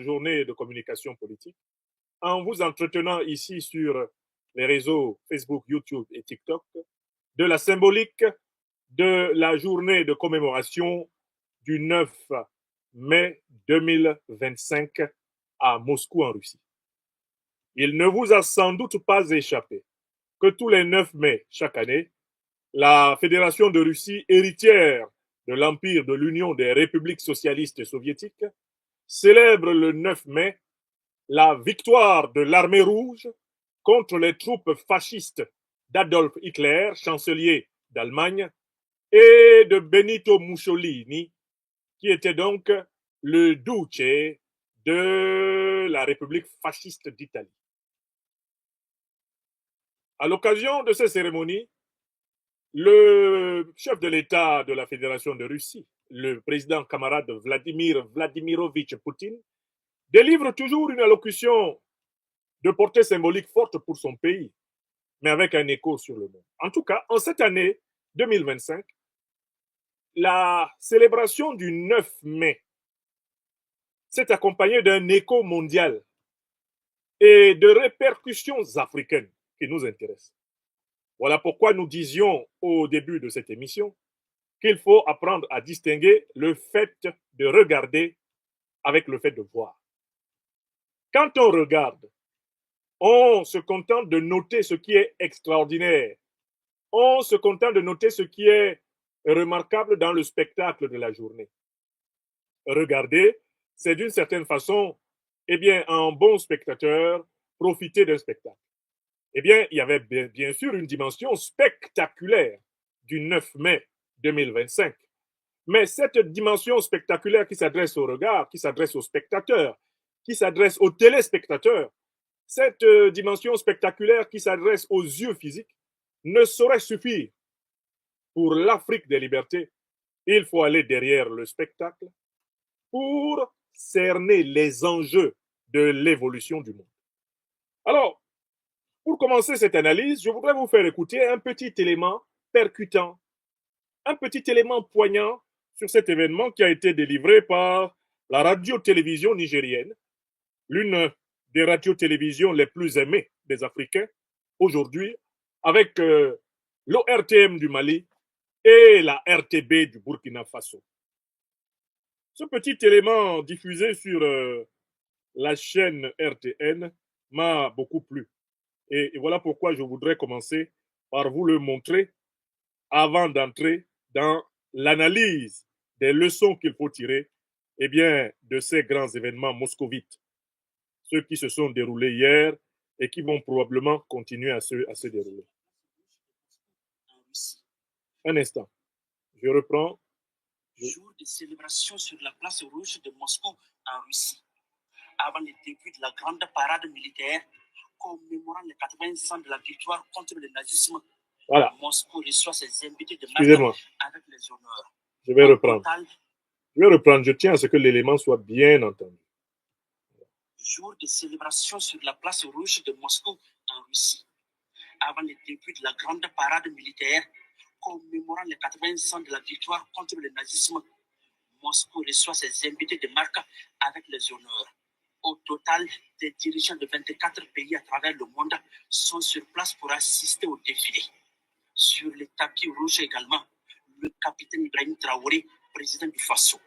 Journée de communication politique en vous entretenant ici sur les réseaux Facebook, YouTube et TikTok de la symbolique de la journée de commémoration du 9 mai 2025 à Moscou en Russie. Il ne vous a sans doute pas échappé que tous les 9 mai chaque année, la Fédération de Russie, héritière de l'Empire de l'Union des républiques socialistes soviétiques, célèbre le 9 mai la victoire de l'armée rouge contre les troupes fascistes d'Adolf Hitler, chancelier d'Allemagne, et de Benito Mussolini, qui était donc le duce de la République fasciste d'Italie. À l'occasion de ces cérémonies, le chef de l'État de la Fédération de Russie, le président camarade Vladimir Vladimirovitch Poutine, délivre toujours une allocution de portée symbolique forte pour son pays, mais avec un écho sur le monde. En tout cas, en cette année 2025, la célébration du 9 mai s'est accompagnée d'un écho mondial et de répercussions africaines qui nous intéressent. Voilà pourquoi nous disions au début de cette émission qu'il faut apprendre à distinguer le fait de regarder avec le fait de voir. Quand on regarde, on se contente de noter ce qui est extraordinaire. On se contente de noter ce qui est remarquable dans le spectacle de la journée. Regarder, c'est d'une certaine façon, un bon spectateur, profiter d'un spectacle. Il y avait bien sûr une dimension spectaculaire du 9 mai 2025. Mais cette dimension spectaculaire qui s'adresse au regard, qui s'adresse aux spectateurs, qui s'adresse aux téléspectateurs, cette dimension spectaculaire qui s'adresse aux yeux physiques ne saurait suffire. Pour l'Afrique des libertés, il faut aller derrière le spectacle pour cerner les enjeux de l'évolution du monde. Alors, pour commencer cette analyse, je voudrais vous faire écouter un petit élément percutant, un petit élément poignant sur cet événement qui a été délivré par la radio-télévision nigérienne, l'une des radios-télévisions les plus aimées des Africains aujourd'hui, avec l'ORTM du Mali et la RTB du Burkina Faso. Ce petit élément diffusé sur la chaîne RTN m'a beaucoup plu. Et voilà pourquoi je voudrais commencer par vous le montrer avant d'entrer dans l'analyse des leçons qu'il faut tirer de ces grands événements moscovites, ceux qui se sont déroulés hier et qui vont probablement continuer à se dérouler. Un instant, je reprends. Jour de célébration sur la place rouge de Moscou en Russie, avant le début de la grande parade militaire commémorant les 80 ans de la victoire contre le nazisme. Voilà. Moscou reçoit ses invités de marque avec les honneurs. Je vais reprendre. Je tiens à ce que l'élément soit bien entendu. Jour de célébration sur la place rouge de Moscou en Russie, avant le début de la grande parade militaire commémorant les 80 ans de la victoire contre le nazisme. Moscou reçoit ses invités de marque avec les honneurs. Au total, des dirigeants de 24 pays à travers le monde sont sur place pour assister au défilé. Sur le tapis rouge également, le capitaine Ibrahim Traoré, président du Faso.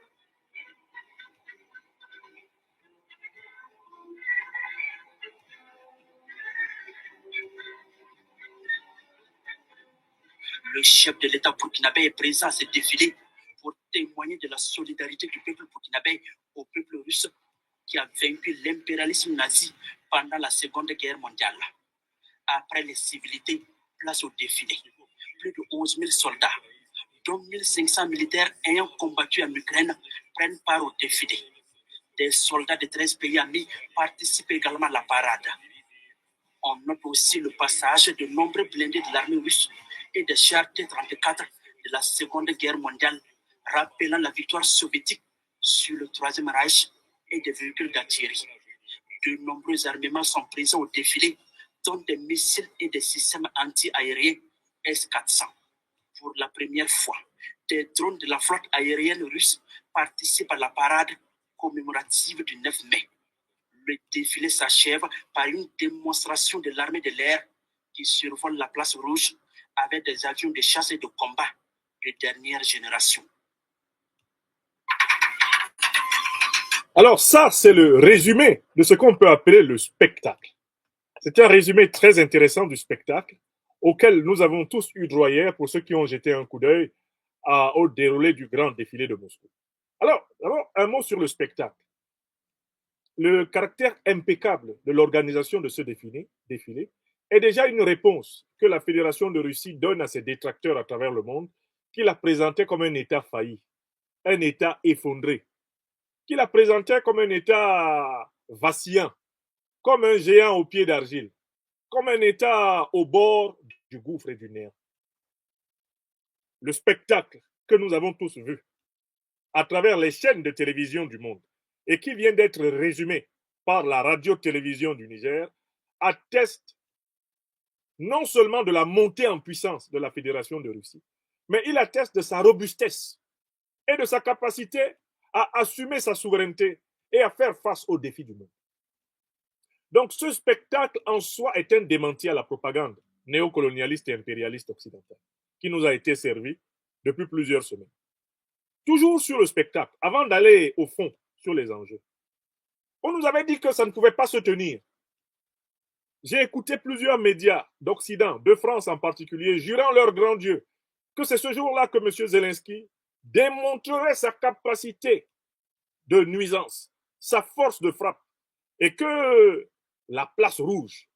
Le chef de l'État burkinabé est présent à ce défilé pour témoigner de la solidarité du peuple burkinabé au peuple russe qui a vaincu l'impérialisme nazi pendant la Seconde Guerre mondiale. Après les civilités, place au défilé. Plus de 11 000 soldats, dont 1 500 militaires ayant combattu en Ukraine, prennent part au défilé. Des soldats de 13 pays amis participent également à la parade. On note aussi le passage de nombreux blindés de l'armée russe et des chars T-34 de la Seconde Guerre mondiale, rappelant la victoire soviétique sur le Troisième Reich et des véhicules d'artillerie. De nombreux armements sont présents au défilé, dont des missiles et des systèmes anti-aériens S-400. Pour la première fois, des drones de la flotte aérienne russe participent à la parade commémorative du 9 mai. défilé s'achève par une démonstration de l'armée de l'air qui survole la place rouge avec des avions de chasse et de combat de dernière génération. Alors ça, c'est le résumé de ce qu'on peut appeler le spectacle. C'est un résumé très intéressant du spectacle auquel nous avons tous eu droit hier pour ceux qui ont jeté un coup d'œil au déroulé du grand défilé de Moscou. Alors, un mot sur le spectacle. Le caractère impeccable de l'organisation de ce défilé est déjà une réponse que la Fédération de Russie donne à ses détracteurs à travers le monde, qui la présentaient comme un État failli, un État effondré, qui la présentait comme un État vacillant, comme un géant au pied d'argile, comme un État au bord du gouffre et du néant. Le spectacle que nous avons tous vu à travers les chaînes de télévision du monde et qui vient d'être résumé par la radio-télévision du Niger atteste non seulement de la montée en puissance de la Fédération de Russie, mais il atteste de sa robustesse et de sa capacité à assumer sa souveraineté et à faire face aux défis du monde. Donc ce spectacle en soi est un démenti à la propagande néocolonialiste et impérialiste occidentale qui nous a été servi depuis plusieurs semaines. Toujours sur le spectacle, avant d'aller au fond sur les enjeux, on nous avait dit que ça ne pouvait pas se tenir. J'ai écouté plusieurs médias d'Occident, de France en particulier, jurant leur grand Dieu que c'est ce jour-là que M. Zelensky démontrerait sa capacité de nuisance, sa force de frappe, et que la place rouge,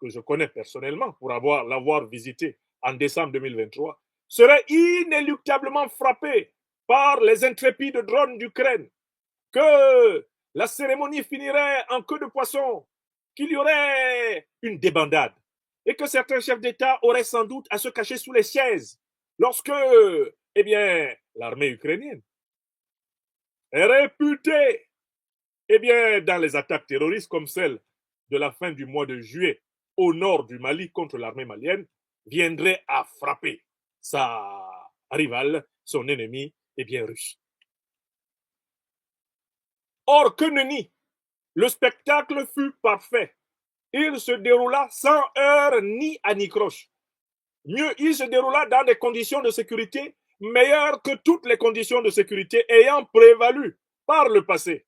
que je connais personnellement pour l'avoir visité en décembre 2023, serait inéluctablement frappée par les intrépides drones d'Ukraine, que la cérémonie finirait en queue de poisson, qu'il y aurait une débandade et que certains chefs d'État auraient sans doute à se cacher sous les chaises lorsque, l'armée ukrainienne est réputée, dans les attaques terroristes comme celle de la fin du mois de juillet au nord du Mali contre l'armée malienne, viendrait à frapper sa rivale, son ennemi, russe. Or, que nenni, le spectacle fut parfait. Il se déroula sans heurts ni anicroche. Mieux, il se déroula dans des conditions de sécurité meilleures que toutes les conditions de sécurité ayant prévalu par le passé.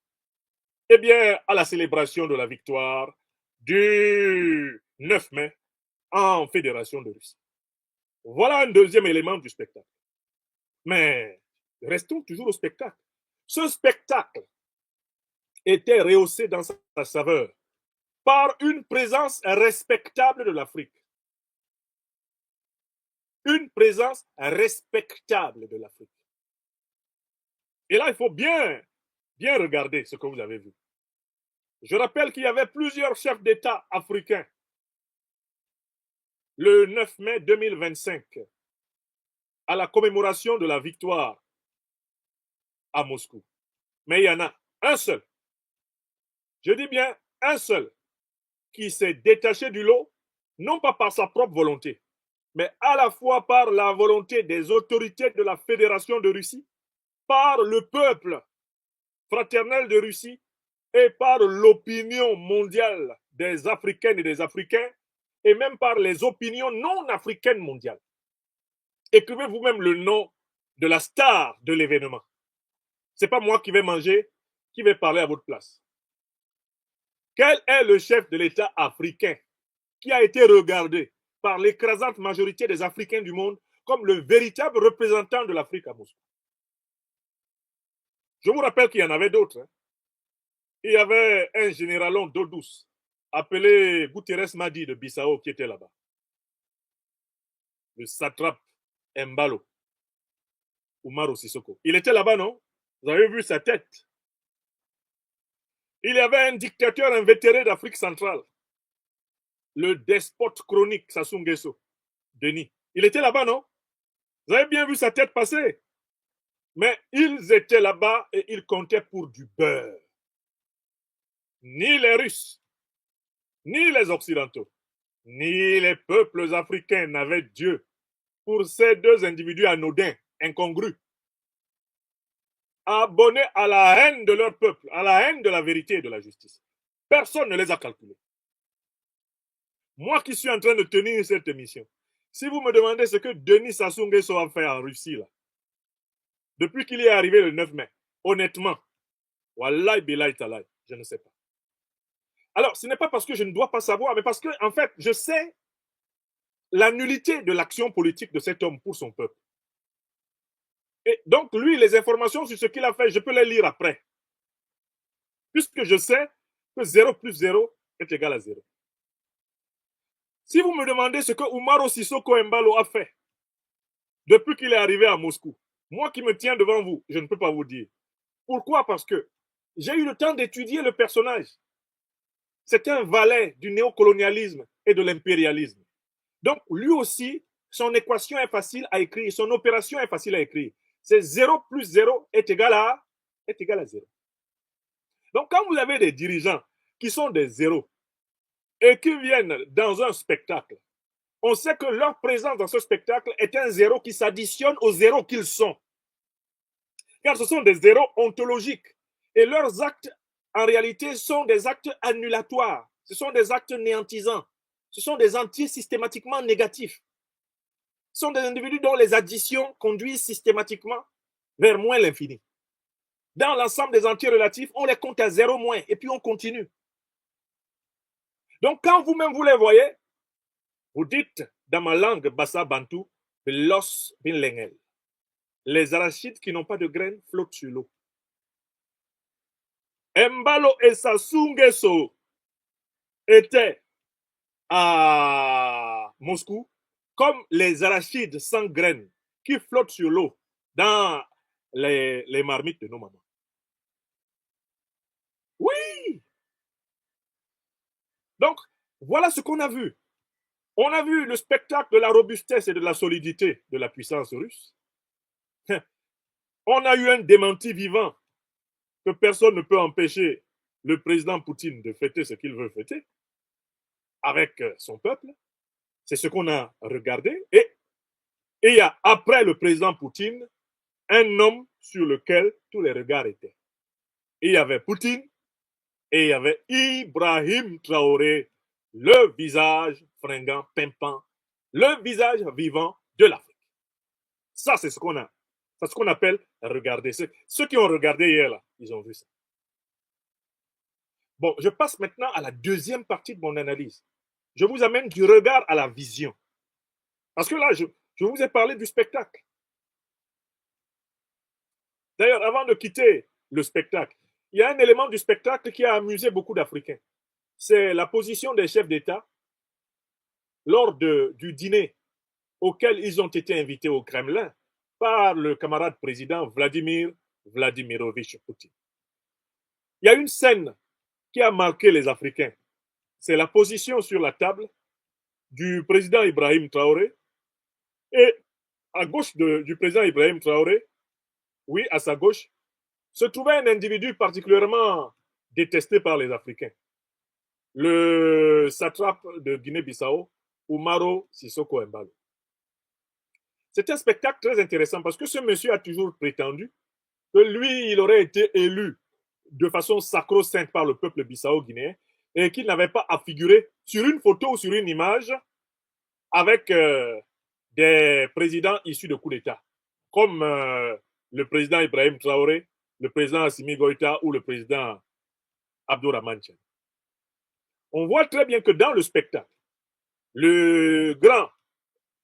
À la célébration de la victoire du 9 mai en Fédération de Russie. Voilà un deuxième élément du spectacle. Mais restons toujours au spectacle. Ce spectacle était rehaussé dans sa saveur par une présence respectable de l'Afrique. Une présence respectable de l'Afrique. Et là, il faut bien regarder ce que vous avez vu. Je rappelle qu'il y avait plusieurs chefs d'État africains le 9 mai 2025 à la commémoration de la victoire à Moscou. Mais il y en a un seul, je dis bien un seul, qui s'est détaché du lot, non pas par sa propre volonté, mais à la fois par la volonté des autorités de la Fédération de Russie, par le peuple fraternel de Russie et par l'opinion mondiale des Africaines et des Africains et même par les opinions non africaines mondiales. Écrivez vous-même le nom de la star de l'événement. Ce n'est pas moi qui vais manger, qui vais parler à votre place. Quel est le chef de l'État africain qui a été regardé par l'écrasante majorité des Africains du monde comme le véritable représentant de l'Afrique à Moscou? Je vous rappelle qu'il y en avait d'autres. Il y avait un généralon d'eau douce appelé Guterres Madi de Bissau qui était là-bas. Le satrape Mbalo, Umaru Sissoko. Il était là-bas, non? Vous avez vu sa tête. Il y avait un dictateur invétéré d'Afrique centrale, le despote chronique Sassou Nguesso, Denis. Il était là-bas, non? Vous avez bien vu sa tête passer. Mais ils étaient là-bas et ils comptaient pour du beurre. Ni les Russes, ni les Occidentaux, ni les peuples africains n'avaient Dieu pour ces deux individus anodins, incongrus, abonnés à la haine de leur peuple, à la haine de la vérité et de la justice. Personne ne les a calculés. Moi qui suis en train de tenir cette émission, si vous me demandez ce que Denis Sassou Nguesso a fait en Russie, là, depuis qu'il est arrivé le 9 mai, honnêtement, wallahi billahi talai, je ne sais pas. Alors, ce n'est pas parce que je ne dois pas savoir, mais parce que, en fait, je sais la nullité de l'action politique de cet homme pour son peuple. Et donc, lui, les informations sur ce qu'il a fait, je peux les lire après. Puisque je sais que 0 plus 0 est égal à 0. Si vous me demandez ce que Umaro Sissoko Embalo a fait depuis qu'il est arrivé à Moscou, moi qui me tiens devant vous, je ne peux pas vous dire. Pourquoi? Parce que j'ai eu le temps d'étudier le personnage. C'est un valet du néocolonialisme et de l'impérialisme. Donc, lui aussi, son équation est facile à écrire, son opération est facile à écrire. C'est 0 plus 0 est égal à 0. Donc, quand vous avez des dirigeants qui sont des zéros et qui viennent dans un spectacle, on sait que leur présence dans ce spectacle est un zéro qui s'additionne aux zéros qu'ils sont. Car ce sont des zéros ontologiques. Et leurs actes, en réalité, sont des actes annulatoires. Ce sont des actes néantisants. Ce sont des entiers systématiquement négatifs. Ce sont des individus dont les additions conduisent systématiquement vers moins l'infini. Dans l'ensemble des entiers relatifs, on les compte à 0 moins et puis on continue. Donc, quand vous-même vous les voyez, vous dites dans ma langue bassa bantou, l'os bin lengel. Les arachides qui n'ont pas de graines flottent sur l'eau. Embalo et Sassou Nguesso étaient à Moscou comme les arachides sans graines qui flottent sur l'eau dans les marmites de nos mamans. Oui! Donc, voilà ce qu'on a vu. On a vu le spectacle de la robustesse et de la solidité de la puissance russe. On a eu un démenti vivant que personne ne peut empêcher le président Poutine de fêter ce qu'il veut fêter avec son peuple. C'est ce qu'on a regardé. Et il y a, après le président Poutine, un homme sur lequel tous les regards étaient. Il y avait Poutine et il y avait Ibrahim Traoré, le visage fringant, pimpant, le visage vivant de l'Afrique. Ça, c'est ce qu'on a. C'est ce qu'on appelle regarder. Ceux qui ont regardé hier, là, ils ont vu ça. Bon, je passe maintenant à la deuxième partie de mon analyse. Je vous amène du regard à la vision. Parce que là, je vous ai parlé du spectacle. D'ailleurs, avant de quitter le spectacle, il y a un élément du spectacle qui a amusé beaucoup d'Africains. C'est la position des chefs d'État lors du dîner auquel ils ont été invités au Kremlin par le camarade président Vladimir Vladimirovitch Poutine. Il y a une scène qui a marqué les Africains. C'est la position sur la table du président Ibrahim Traoré et à gauche du président Ibrahim Traoré, oui, à sa gauche, se trouvait un individu particulièrement détesté par les Africains. Le satrape de Guinée-Bissau, Umaro Sissoko Embalo. C'est un spectacle très intéressant parce que ce monsieur a toujours prétendu que lui, il aurait été élu de façon sacro-sainte par le peuple bissau-guinéen et qu'il n'avait pas à figurer sur une photo ou sur une image avec des présidents issus de coups d'État, comme le président Ibrahim Traoré, le président Assimi Goïta ou le président Abdourahmane Tiani. On voit très bien que dans le spectacle, le grand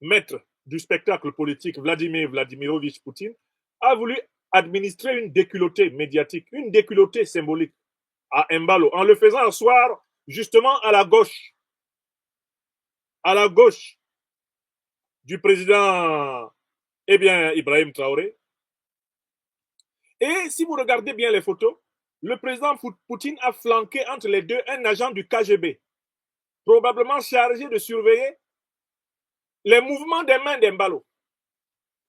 maître du spectacle politique, Vladimir Vladimirovitch Poutine, a voulu administrer une déculottée médiatique, une déculottée symbolique à Embalo, en le faisant asseoir justement à la gauche du président Ibrahim Traoré. Et si vous regardez bien les photos, le président Poutine a flanqué entre les deux un agent du KGB, probablement chargé de surveiller les mouvements des mains d'Embalo,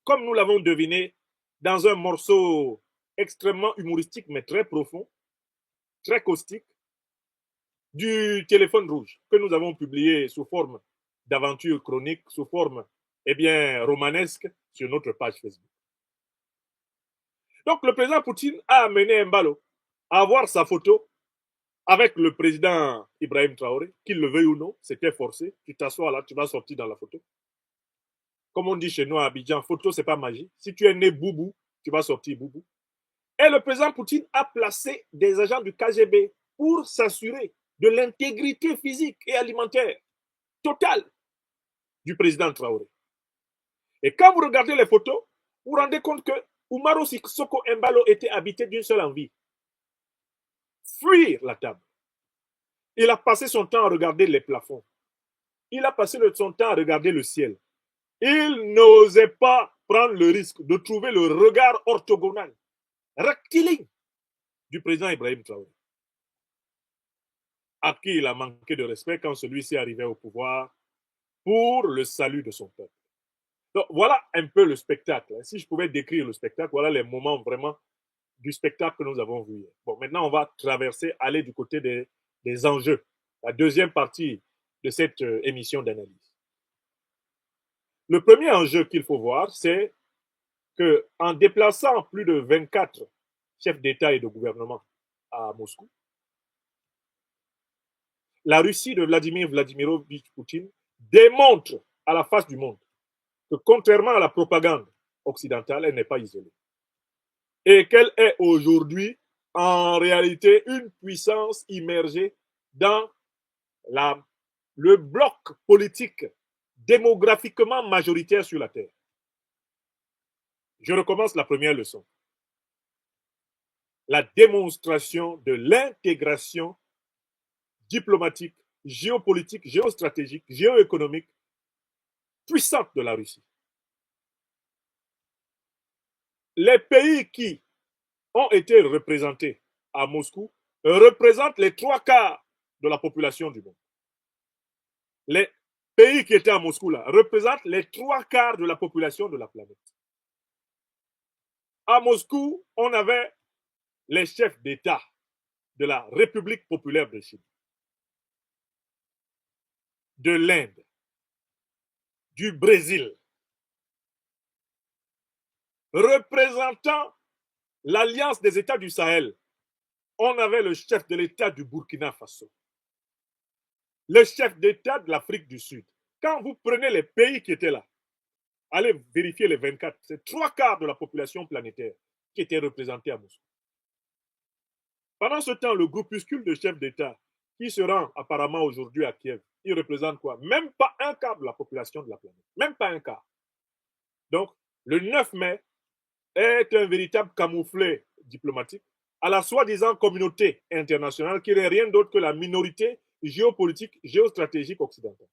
comme nous l'avons deviné dans un morceau extrêmement humoristique mais très profond, très caustique, du téléphone rouge que nous avons publié sous forme d'aventure chronique, sous forme romanesque sur notre page Facebook. Donc le président Poutine a amené Embalo à voir sa photo avec le président Ibrahim Traoré, qu'il le veuille ou non, c'était forcé. Tu t'assois là, tu vas sortir dans la photo. Comme on dit chez nous à Abidjan, photo, c'est pas magie. Si tu es né boubou, tu vas sortir boubou. Et le président Poutine a placé des agents du KGB pour s'assurer de l'intégrité physique et alimentaire totale du président Traoré. Et quand vous regardez les photos, vous vous rendez compte que Umaro Sissoko Embalo était habité d'une seule envie: fuir la table. Il a passé son temps à regarder les plafonds. Il a passé son temps à regarder le ciel. Il n'osait pas prendre le risque de trouver le regard orthogonal, rectiligne du président Ibrahim Traoré, à qui il a manqué de respect quand celui-ci arrivait au pouvoir pour le salut de son peuple. Donc, voilà un peu le spectacle. Si je pouvais décrire le spectacle, voilà les moments vraiment du spectacle que nous avons vu. Bon, maintenant, on va traverser, aller du côté des enjeux, la deuxième partie de cette émission d'analyse. Le premier enjeu qu'il faut voir, c'est qu'en déplaçant plus de 24 chefs d'État et de gouvernement à Moscou, la Russie de Vladimir Vladimirovitch Poutine démontre à la face du monde que, contrairement à la propagande occidentale, elle n'est pas isolée. Et qu'elle est aujourd'hui, en réalité, une puissance immergée dans le bloc politique démographiquement majoritaire sur la Terre. Je recommence la première leçon. La démonstration de l'intégration diplomatique, géopolitique, géostratégique, géoéconomique puissante de la Russie. Les pays qui ont été représentés à Moscou représentent les 3/4 de la population du monde. Les pays qui étaient à Moscou là représentent les 3/4 de la population de la planète. À Moscou, on avait les chefs d'État de la République populaire de Chine, de l'Inde, du Brésil, représentant l'Alliance des États du Sahel. On avait le chef de l'État du Burkina Faso, le chef d'État de l'Afrique du Sud. Quand vous prenez les pays qui étaient là, allez vérifier les 24, c'est 3/4 de la population planétaire qui était représentée à Moscou. Pendant ce temps, le groupuscule de chefs d'État qui se rend apparemment aujourd'hui à Kiev, il représente quoi? Même pas 1/4 de la population de la planète. Même pas 1/4. Donc, le 9 mai est un véritable camouflet diplomatique à la soi-disant communauté internationale qui n'est rien d'autre que la minorité géopolitique, géostratégique occidentale.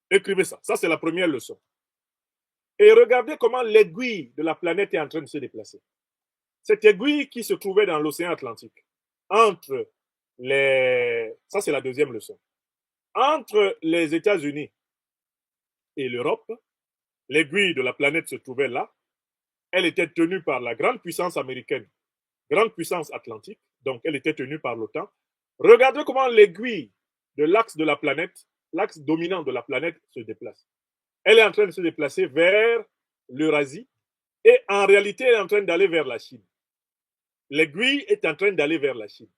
Écrivez ça. Ça, c'est la première leçon. Et regardez comment l'aiguille de la planète est en train de se déplacer. Cette aiguille qui se trouvait dans l'océan Atlantique, entre les... Ça, c'est la deuxième leçon. Entre les États-Unis et l'Europe, l'aiguille de la planète se trouvait là. Elle était tenue par la grande puissance américaine, grande puissance atlantique, donc elle était tenue par l'OTAN. Regardez comment l'aiguille de l'axe de la planète, l'axe dominant de la planète se déplace. Elle est en train de se déplacer vers l'Eurasie et en réalité, elle est en train d'aller vers la Chine. L'aiguille est en train d'aller vers la Chine.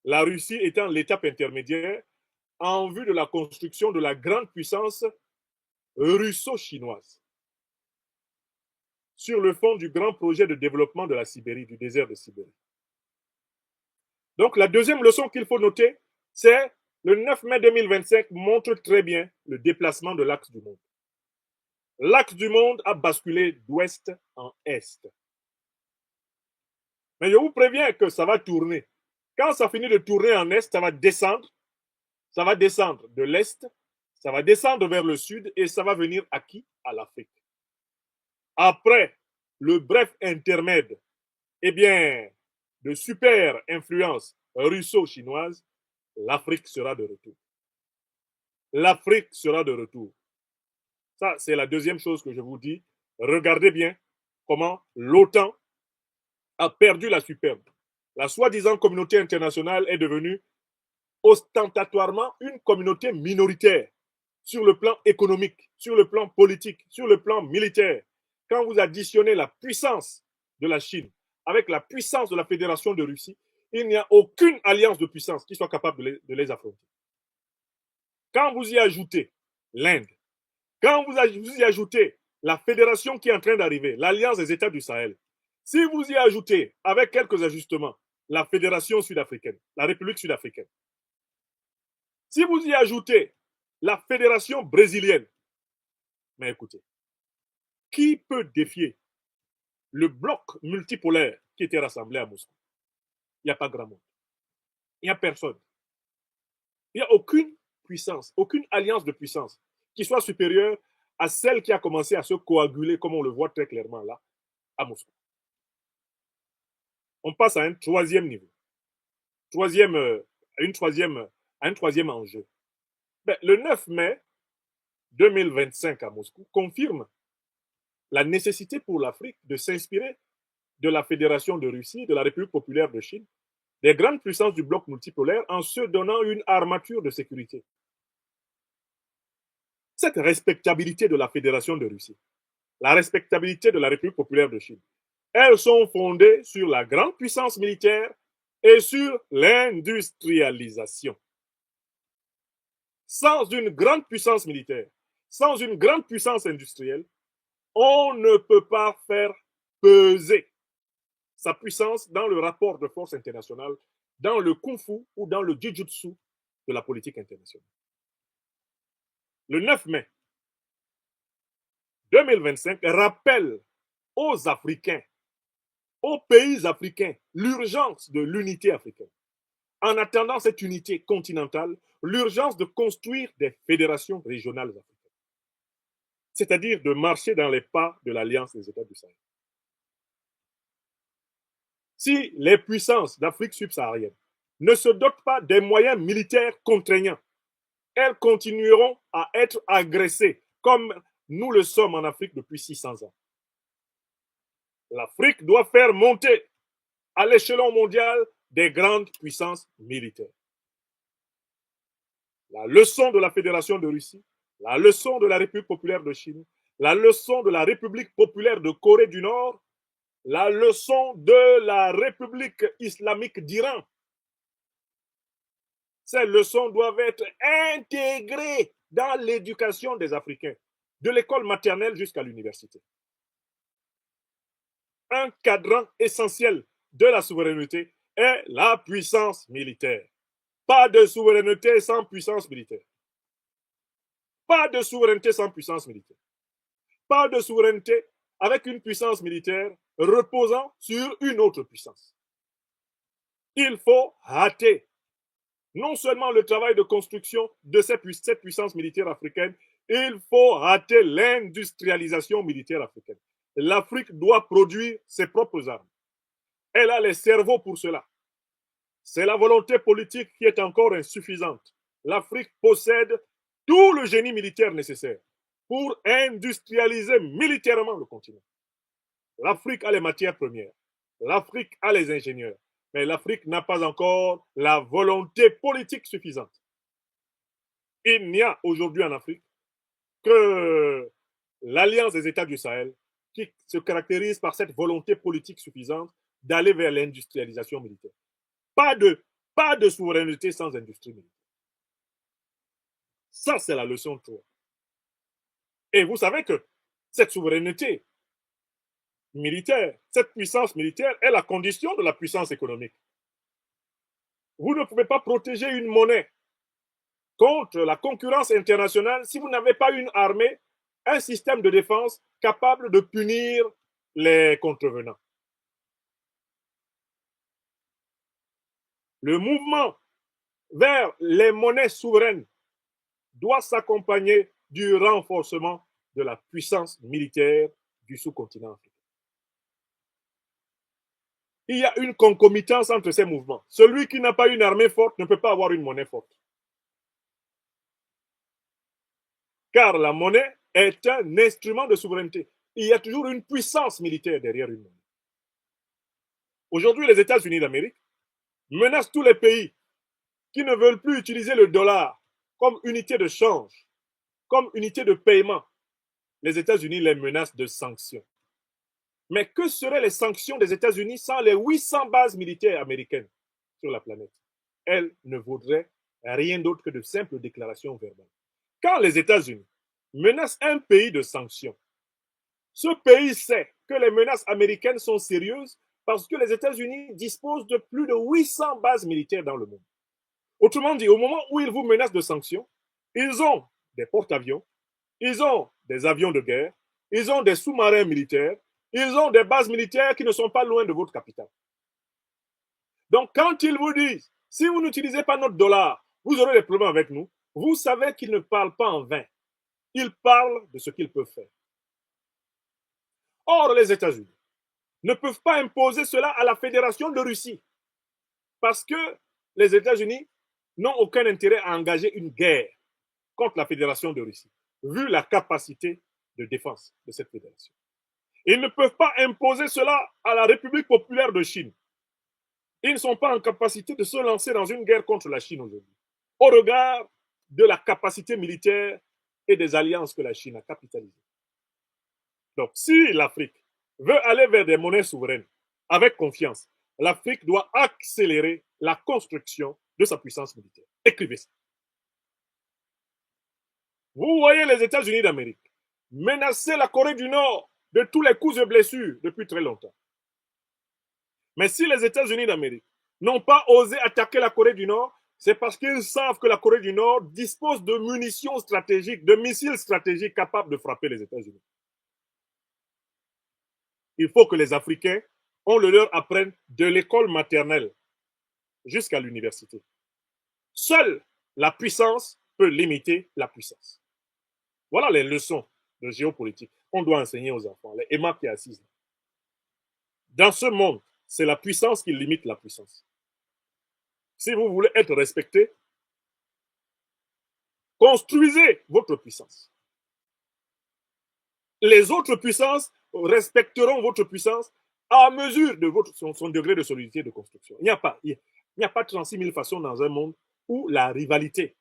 La Russie étant l'étape intermédiaire en vue de la construction de la grande puissance russo-chinoise sur le fond du grand projet de développement de la Sibérie, du désert de Sibérie. Donc, la deuxième leçon qu'il faut noter, c'est le 9 mai 2025 montre très bien le déplacement de l'axe du monde. L'axe du monde a basculé d'ouest en est. Mais je vous préviens que ça va tourner. Quand ça finit de tourner en est, ça va descendre de l'est, ça va descendre vers le sud et ça va venir à qui? À l'Afrique. Après le bref intermède, eh bien, de super influence russo-chinoise, l'Afrique sera de retour. L'Afrique sera de retour. Ça, c'est la deuxième chose que je vous dis. Regardez bien comment l'OTAN a perdu la superbe. La soi-disant communauté internationale est devenue ostentatoirement une communauté minoritaire sur le plan économique, sur le plan politique, sur le plan militaire. Quand vous additionnez la puissance de la Chine avec la puissance de la Fédération de Russie, il n'y a aucune alliance de puissance qui soit capable de les affronter. Quand vous y ajoutez l'Inde, quand vous y ajoutez la fédération qui est en train d'arriver, l'Alliance des États du Sahel, si vous y ajoutez, avec quelques ajustements, la Fédération sud-africaine, la République sud-africaine, si vous y ajoutez la Fédération brésilienne, mais écoutez, qui peut défier le bloc multipolaire qui était rassemblé à Moscou? Il n'y a pas grand monde. Il n'y a personne. Il n'y a aucune puissance, aucune alliance de puissance qui soit supérieure à celle qui a commencé à se coaguler, comme on le voit très clairement là, à Moscou. On passe à un troisième niveau, un troisième enjeu. Le 9 mai 2025 à Moscou confirme la nécessité pour l'Afrique de s'inspirer de la Fédération de Russie, de la République populaire de Chine, des grandes puissances du bloc multipolaire en se donnant une armature de sécurité. Cette respectabilité de la Fédération de Russie, la respectabilité de la République populaire de Chine, elles sont fondées sur la grande puissance militaire et sur l'industrialisation. Sans une grande puissance militaire, sans une grande puissance industrielle, on ne peut pas faire peser sa puissance dans le rapport de force international, dans le kung-fu ou dans le jujutsu de la politique internationale. Le 9 mai 2025 rappelle aux Africains, aux pays africains, l'urgence de l'unité africaine. En attendant cette unité continentale, l'urgence de construire des fédérations régionales africaines, c'est-à-dire de marcher dans les pas de l'Alliance des États du Sahel. Si les puissances d'Afrique subsaharienne ne se dotent pas des moyens militaires contraignants, elles continueront à être agressées comme nous le sommes en Afrique depuis 600 ans. L'Afrique doit faire monter à l'échelon mondial des grandes puissances militaires. La leçon de la Fédération de Russie, la leçon de la République populaire de Chine, la leçon de la République populaire de Corée du Nord, la leçon de la République islamique d'Iran. Ces leçons doivent être intégrées dans l'éducation des Africains, de l'école maternelle jusqu'à l'université. Un cadran essentiel de la souveraineté est la puissance militaire. Pas de souveraineté sans puissance militaire. Pas de souveraineté sans puissance militaire. Pas de souveraineté avec une puissance militaire reposant sur une autre puissance. Il faut hâter non seulement le travail de construction de cette puissance militaire africaine, il faut hâter l'industrialisation militaire africaine. L'Afrique doit produire ses propres armes. Elle a les cerveaux pour cela. C'est la volonté politique qui est encore insuffisante. L'Afrique possède tout le génie militaire nécessaire pour industrialiser militairement le continent. L'Afrique a les matières premières. L'Afrique a les ingénieurs. Mais l'Afrique n'a pas encore la volonté politique suffisante. Il n'y a aujourd'hui en Afrique que l'Alliance des États du Sahel qui se caractérise par cette volonté politique suffisante d'aller vers l'industrialisation militaire. Pas de souveraineté sans industrie militaire. Ça, c'est la leçon de toi. Et vous savez que cette souveraineté militaire, cette puissance militaire est la condition de la puissance économique. Vous ne pouvez pas protéger une monnaie contre la concurrence internationale si vous n'avez pas une armée, un système de défense capable de punir les contrevenants. Le mouvement vers les monnaies souveraines doit s'accompagner du renforcement de la puissance militaire du sous-continent africain. Il y a une concomitance entre ces mouvements. Celui qui n'a pas une armée forte ne peut pas avoir une monnaie forte. Car la monnaie est un instrument de souveraineté. Il y a toujours une puissance militaire derrière une monnaie. Aujourd'hui, les États-Unis d'Amérique menacent tous les pays qui ne veulent plus utiliser le dollar comme unité de change, comme unité de paiement. Les États-Unis les menacent de sanctions. Mais que seraient les sanctions des États-Unis sans les 800 bases militaires américaines? sur la planète, elle ne vaudrait rien d'autre que de simples déclarations verbales. Quand les États-Unis menacent un pays de sanctions, ce pays sait que les menaces américaines sont sérieuses parce que les États-Unis disposent de plus de 800 bases militaires dans le monde. Autrement dit, au moment où ils vous menacent de sanctions, ils ont des porte-avions, ils ont des avions de guerre, ils ont des sous-marins militaires, ils ont des bases militaires qui ne sont pas loin de votre capitale. Donc, quand ils vous disent, si vous n'utilisez pas notre dollar, vous aurez des problèmes avec nous, vous savez qu'ils ne parlent pas en vain. Ils parlent de ce qu'ils peuvent faire. Or, les États-Unis ne peuvent pas imposer cela à la Fédération de Russie parce que les États-Unis n'ont aucun intérêt à engager une guerre contre la Fédération de Russie, vu la capacité de défense de cette fédération. Ils ne peuvent pas imposer cela à la République populaire de Chine. Ils ne sont pas en capacité de se lancer dans une guerre contre la Chine aujourd'hui, au regard de la capacité militaire et des alliances que la Chine a capitalisées. Donc, si l'Afrique veut aller vers des monnaies souveraines avec confiance, l'Afrique doit accélérer la construction de sa puissance militaire. Écrivez ça. Vous voyez les États-Unis d'Amérique menacer la Corée du Nord de tous les coups et blessures depuis très longtemps. Mais si les États-Unis d'Amérique n'ont pas osé attaquer la Corée du Nord, c'est parce qu'ils savent que la Corée du Nord dispose de munitions stratégiques, de missiles stratégiques capables de frapper les États-Unis. Il faut que les Africains, on le leur apprenne de l'école maternelle jusqu'à l'université. Seule la puissance peut limiter la puissance. Voilà les leçons de géopolitique qu'on doit enseigner aux enfants. Les Emma qui est assise là. Dans ce monde, c'est la puissance qui limite la puissance. Si vous voulez être respecté, construisez votre puissance. Les autres puissances respecteront votre puissance à mesure de son degré de solidité de construction. Il n'y a pas 36 000 façons dans un monde où la rivalité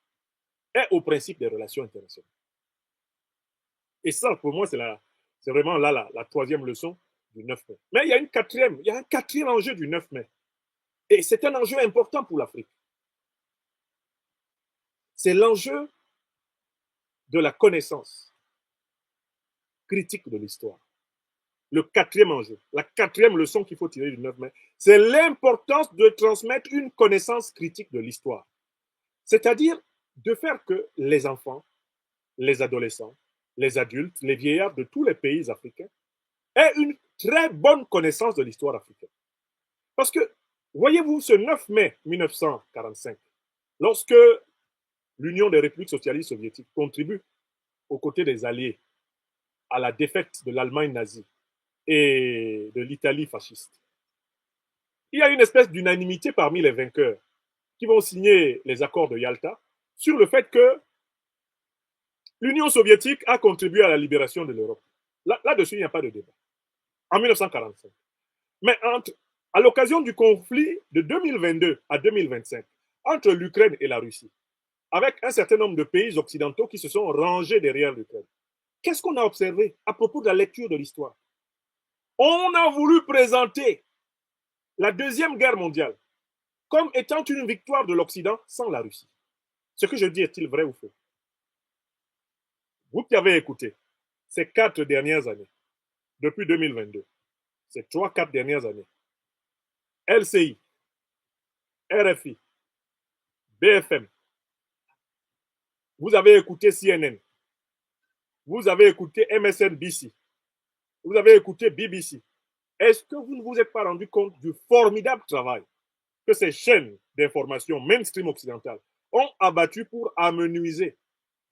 est au principe des relations internationales. Et ça, pour moi, c'est vraiment là la troisième leçon du 9 mai. Mais il y a un quatrième enjeu du 9 mai. Et c'est un enjeu important pour l'Afrique. C'est l'enjeu de la connaissance critique de l'histoire. Le quatrième enjeu, la quatrième leçon qu'il faut tirer du 9 mai, c'est l'importance de transmettre une connaissance critique de l'histoire. C'est-à-dire de faire que les enfants, les adolescents, les adultes, les vieillards de tous les pays africains aient une très bonne connaissance de l'histoire africaine. Parce que, voyez-vous, ce 9 mai 1945, lorsque l'Union des républiques socialistes soviétiques contribue aux côtés des Alliés à la défaite de l'Allemagne nazie et de l'Italie fasciste, il y a une espèce d'unanimité parmi les vainqueurs qui vont signer les accords de Yalta sur le fait que l'Union soviétique a contribué à la libération de l'Europe. Là-dessus, il n'y a pas de débat. En 1945. Mais à l'occasion du conflit de 2022 à 2025 entre l'Ukraine et la Russie, avec un certain nombre de pays occidentaux qui se sont rangés derrière l'Ukraine, qu'est-ce qu'on a observé à propos de la lecture de l'histoire? On a voulu présenter la Deuxième Guerre mondiale comme étant une victoire de l'Occident sans la Russie. Ce que je dis est-il vrai ou faux? Vous qui avez écouté ces 4 dernières années, depuis 2022, ces 3-4 dernières années, LCI, RFI, BFM, vous avez écouté CNN, vous avez écouté MSNBC, vous avez écouté BBC. Est-ce que vous ne vous êtes pas rendu compte du formidable travail que ces chaînes d'information mainstream occidentales ont abattu pour amenuiser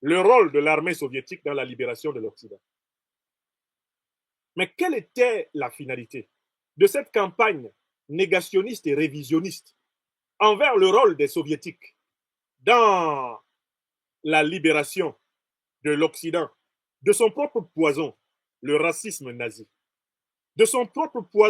le rôle de l'armée soviétique dans la libération de l'Occident? Mais quelle était la finalité de cette campagne négationniste et révisionniste envers le rôle des soviétiques dans la libération de l'Occident, de son propre poison, le racisme nazi, de son propre poison,